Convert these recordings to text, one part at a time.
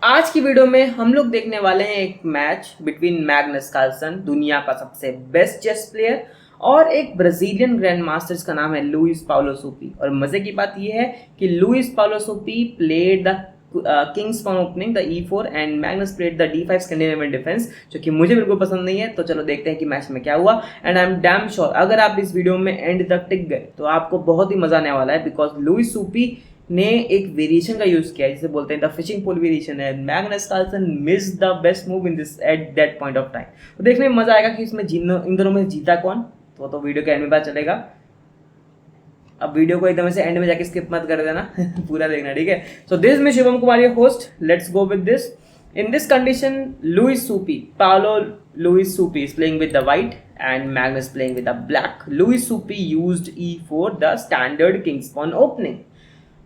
आज की वीडियो में हम लोग देखने वाले हैं एक मैच बिटवीन मैग्नस कार्लसन, दुनिया का सबसे बेस्ट चेस प्लेयर, और एक ब्राजीलियन ग्रैंड मास्टर जिसका नाम है लुइस पाउलो सूपी। और मजे की बात यह है कि Luis Paulo Supi played the king's pawn opening the E4 and Magnus played the D5 Scandinavian defence, जो कि मुझे बिल्कुल पसंद नहीं है। तो चलो देखते हैं कि मैच में क्या हुआ। And I am damn sure अगर आप इस वीडियो में एंड तक टिक गए तो आपको बहुत ही मजा आने वाला है, बिकॉज लुइस सूपी ने एक वेरिएशन का यूज किया जिसे बोलते हैं द फिशिंग पोल वेरिएशन है। Magnus Carlsen miss the best move in this at that point of time. तो देखने में मजा आएगा कि इसमें इन दोनों में जीता कौन। तो वीडियो के एंड में पता चलेगा। अब वीडियो को एकदम से एंड में जाके स्किप मत कर देना पूरा देखना, ठीक है। सो दिस में Shivam Kumar your host, let's go with this. In this condition, Paolo Luis Supi is playing with the white and Magnus playing with the black. Luis Supi used E4, the standard king's pawn opening.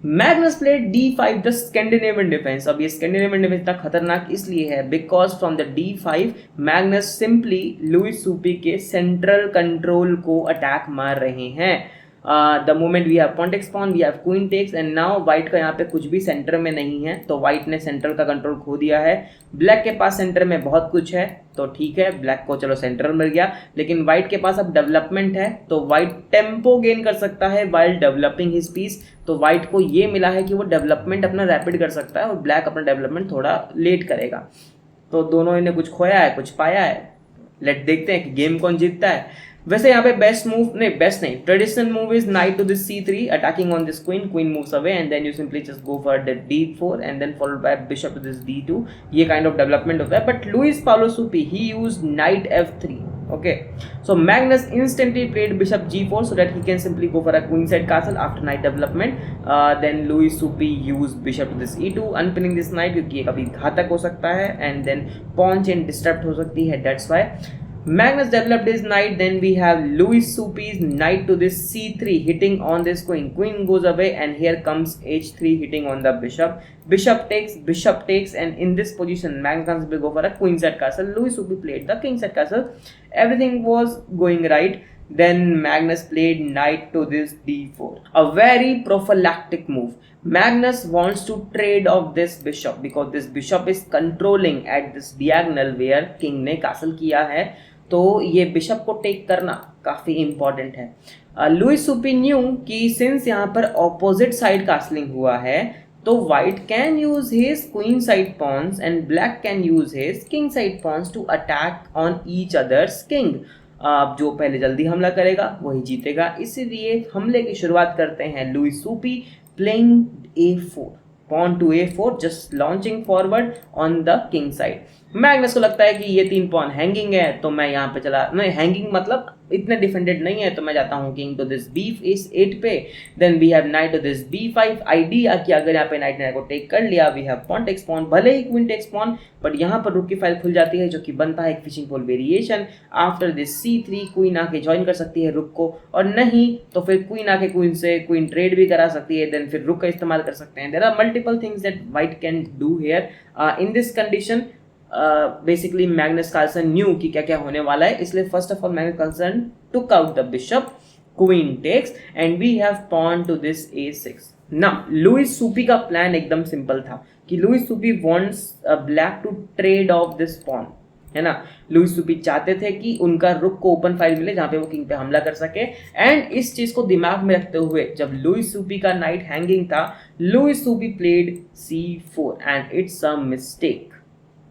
Magnus played D5, the Scandinavian defense. अब ये Scandinavian defense इतना खतरनाक इसलिए है because from the D5 Magnus simply Luis Supi के central control को attack मार रहे हैं। The moment we have pawn takes pawn, we have queen takes, and now white का यहाँ पे कुछ भी सेंटर में नहीं है, तो वाइट ने सेंटर का कंट्रोल खो दिया है। ब्लैक के पास सेंटर में बहुत कुछ है, तो ठीक है, ब्लैक को चलो सेंटर मिल गया, लेकिन वाइट के पास अब डेवलपमेंट है, तो वाइट टेम्पो गेन कर सकता है वाइल डेवलपिंग हिज पीस। तो वाइट को ये मिला है कि वो डेवलपमेंट अपना रैपिड कर सकता है और ब्लैक अपना डेवलपमेंट थोड़ा लेट करेगा। तो दोनों ने कुछ खोया है, कुछ पाया है। लेट देखते हैं कि गेम कौन जीतता है। वैसे यहाँ पे बेस्ट नहीं, traditional move is knight to this C3 attacking on this queen moves away and then you simply just go for the D4 and then followed by bishop to this D2। ये kind of development होता है। But Luis Paulo Supi he used knight F3। okay, so Magnus instantly played bishop G4 so that he can simply go for a queenside castle after knight development. Then Luis Supi used bishop to this E2 unpinning this knight क्योंकि ये कभी घातक हो सकता है, and then pawn chain disrupt हो सकती है, that's why Magnus developed his knight. Then we have Luis Supi's knight to this C3 hitting on this queen goes away, and here comes H3 hitting on the bishop takes, and in this position Magnus will go for a queenside castle. Luis Supi played the kingside castle. Everything was going right. Then Magnus played knight to this D4, a very prophylactic move. Magnus wants to trade off this bishop because this bishop is controlling at this diagonal where king ने castle किया है, तो ये bishop को take करना काफी important है। Luis Supi knew कि सिंस यहाँ पर ऑपोजिट साइड कास्लिंग हुआ है, तो white can use his queen side pawns and black can use his king side pawns to attack on each other's king. जो पहले जल्दी हमला करेगा वही जीतेगा, इसीलिए हमले की शुरुआत करते हैं Luis Supi playing A4, pawn to A4, just launching forward on the king side. Magnus को लगता है कि ये 3 पॉन हैंगिंग है, तो मैं यहाँ पे चला नहीं, हैंगिंग मतलब इतने डिफेंडेड नहीं है, तो मैं जाता हूँ किंग टू दिस B8 पे। Then we have knight to this B5 idea कि अगर यहाँ पे नाइट को टेक कर लिया, we have pawn takes pawn, भले ही क्वीन टेक्स पॉन, बट यहाँ पर रुक की फाइल खुल जाती है, जो कि बनता है एक fishing pole variation. After this C3 queen आके ज्वाइन कर सकती है रुक को, और नहीं तो फिर क्वीन आके क्वीन से क्वीन ट्रेड भी करा सकती है, देन फिर रुक का इस्तेमाल कर सकते हैं। There are multiple things that white can do here in this condition. Basically Magnus Carlsen knew कि क्या क्या होने वाला है, इसलिए first of all Magnus Carlsen took out the bishop, queen takes, and we have pawn to this A6। Now Luis Supi का plan एकदम simple था कि Luis Supi wants black to trade off this pawn, है ना। Louis सूपी चाहते थे कि उनका रुक को ओपन फाइल मिले जहां पे वो किंग पे हमला कर सके, एंड इस चीज को दिमाग में रखते हुए जब लुइस सूपी का नाइट हैंगिंग था, Luis Supi played C4 and it's a mistake.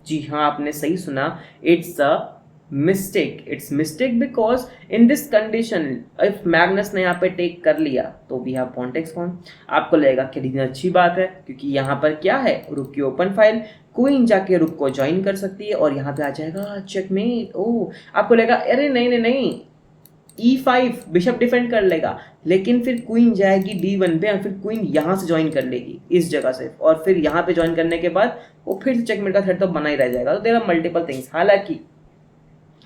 जी हाँ, आपने सही सुना, it's a mistake. It's mistake because in this condition if Magnus ने यहाँ पे टेक कर लिया तो we have pawn takes pawn. आपको लगेगा कि अच्छी बात है क्योंकि यहाँ पर क्या है, रुक की ओपन फाइल, क्वीन जाके रुक को ज्वाइन कर सकती है और यहाँ पे आ जाएगा चेकमेट। ओ, आपको लगेगा अरे नहीं, E5 बिशप डिफेंड कर लेगा, लेकिन फिर क्वीन जाएगी D1 पे और फिर क्वीन यहाँ से ज्वाइन कर लेगी इस जगह से, और फिर यहाँ पे ज्वाइन करने के बाद वो फिर से चेकमेट का थ्रेट तो बना ही रह जाएगा। तो देयर आर मल्टीपल थिंग्स।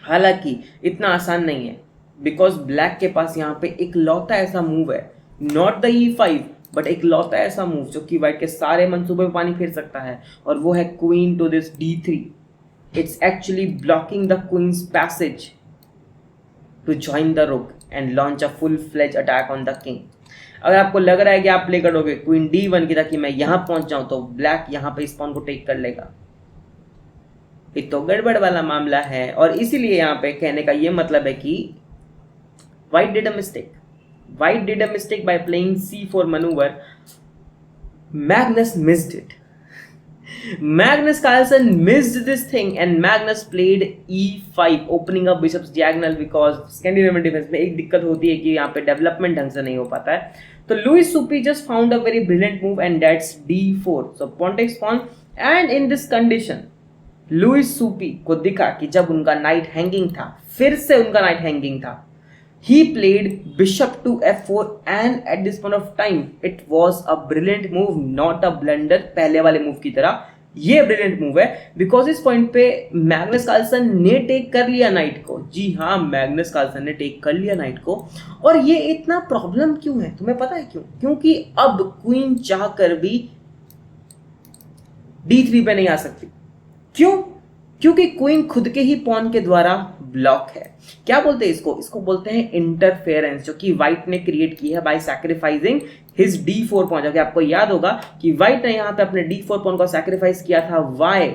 हालांकि इतना आसान नहीं है, बिकॉज ब्लैक के पास यहाँ पे एक लौता ऐसा मूव है, नॉट द E5 बट एक लौता ऐसा मूव जो कि व्हाइट के सारे मंसूबे में पानी फेर सकता है, और वो है queen to this D3। It's actually blocking the queen's passage to join the rook and launch a full-fledged attack on the king. अगर आपको लग रहा है कि आप प्ले करोगे क्वीन D1 की ताकि मैं यहां पहुंच जाऊं, तो ब्लैक यहां पे इस पॉन को टेक कर लेगा। ये तो गड़बड़ वाला मामला है, और इसीलिए यहां पे कहने का ये मतलब है कि White did a mistake. White did a mistake by playing C4 maneuver. Magnus missed it. Magnus Carlsen missed this thing and Magnus played E5, opening up bishop's diagonal because Scandinavian defense में एक दिक्कत होती है कि यहाँ पे development ढंग से नहीं हो पाता है। तो Luis Supi just found a very brilliant move and that's D4. So pawn takes pawn, and in this condition Luis Supi को दिखा कि जब उनका नाइट हैंगिंग था, फिर से उनका नाइट हैंगिंग था, he played bishop to f4 and at this point of time it was a brilliant move, not a blunder पहले वाले मूव की तरह। ये ब्रिलियंट मूव है बिकॉज इस पॉइंट पे मैग्नस कार्लसन ने टेक कर लिया नाइट को। जी हाँ, मैग्नस कार्लसन ने टेक कर लिया नाइट को। और ये इतना प्रॉब्लम क्यों है तुम्हें पता है क्यों? क्योंकि अब क्वीन चाह कर भी D3 पे नहीं आ सकती। क्यों? क्योंकि क्वीन खुद के ही पॉन के द्वारा ब्लॉक है। क्या बोलते हैं इसको? इसको बोलते हैं इंटरफेरेंस, जो कि व्हाइट ने क्रिएट की है bye sacrificing his D4 pawn. जबकि आपको याद होगा कि व्हाइट ने यहां पे अपने D4 पॉन को सैक्रिफाइस किया था, why?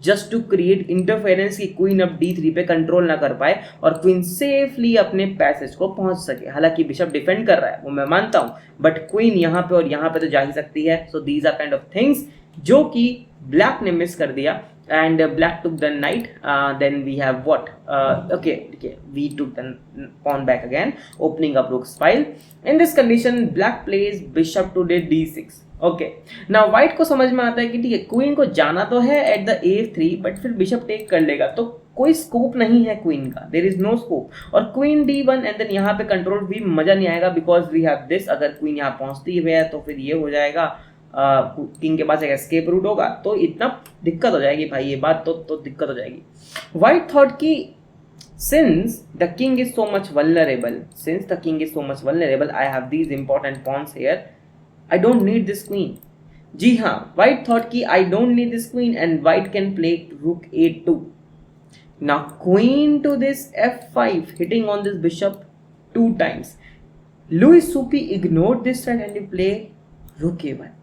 Just to create interference की क्वीन अब D3 पे कंट्रोल ना कर पाए और क्वीन सेफली अपने पैसेज को पहुंच सके। हालांकि बिशप डिफेंड कर रहा है, वो मैं मानता हूं, बट क्वीन यहां पे और यहां पे तो जा ही सकती है। So these are kind of things जो कि ब्लैक ने मिस कर दिया, and black took the knight. Then we have what? Okay, we took the pawn back again, opening up rook's file. In this condition, black plays bishop to D6. Okay, now white को समझ में आता है कि ठीक है, queen को जाना तो है at the A3, बट फिर बिशप टेक कर लेगा तो कोई स्कोप नहीं है क्वीन का, देर इज नो स्कोप। और क्वीन D1 एंड देन यहाँ पे कंट्रोल भी मजा नहीं आएगा बिकॉज वी हैव दिस। अगर क्वीन यहाँ पहुंचती है तो फिर ये हो जाएगा, किंग के पास एक एस्केप रूट होगा, तो इतना दिक्कत हो जाएगी भाई, ये बात तो दिक्कत हो जाएगी। व्हाइट थॉट कि since the king is so much vulnerable, I have these important pawns here, I don't need this queen. जी हाँ, व्हाइट थॉट कि I don't need this queen and white can play rook A2। Now queen to this F5, hitting on this bishop 2 times. Luis Supi ignored this threat and you play rook A1।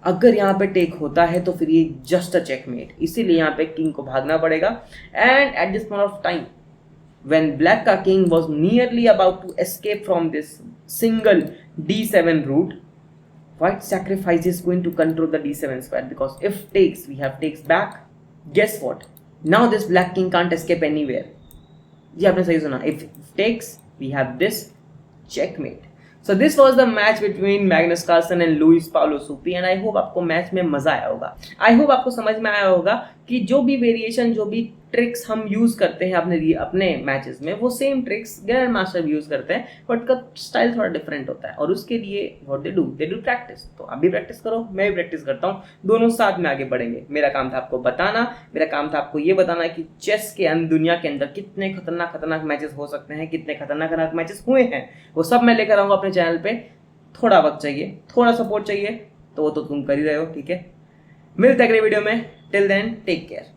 अगर यहाँ पे take होता है तो फिर ये just a checkmate, इसीलिए यहाँ पे किंग को भागना पड़ेगा। And at this point of time when black का king was nearly about to escape from this single D7 route, white sacrifices queen to control the D7 square because if takes we have takes back. Guess what, now this black king can't escape anywhere. ये आपने सही सुना, if takes we have this checkmate. So this was the match between Magnus Carlsen and Luis Paulo Supi and I hope आपको match में मजा आया होगा। I hope आपको समझ में आया होगा कि जो भी वेरिएशन, जो भी ट्रिक्स हम यूज करते हैं अपने मैचेस में, वो same tricks grand master use करते हैं, बट का स्टाइल थोड़ा डिफरेंट होता है। और उसके लिए व्हाट दे डू प्रैक्टिस। तो आप भी प्रैक्टिस करो, मैं भी प्रैक्टिस करता हूँ, दोनों साथ में आगे बढ़ेंगे। मेरा काम था आपको बताना, मेरा काम था आपको ये बताना कि चेस के दुनिया के अंदर कितने खतरनाक मैचेस हो सकते हैं, कितने खतरनाक मैचेस हुए हैं, वो सब मैं लेकर आऊँगा अपने चैनल पे। थोड़ा वक्त चाहिए, थोड़ा सपोर्ट चाहिए, तो वो तो तुम कर ही रहे हो, ठीक है। मिलते हैं अगले वीडियो में, टिल देन टेक केयर।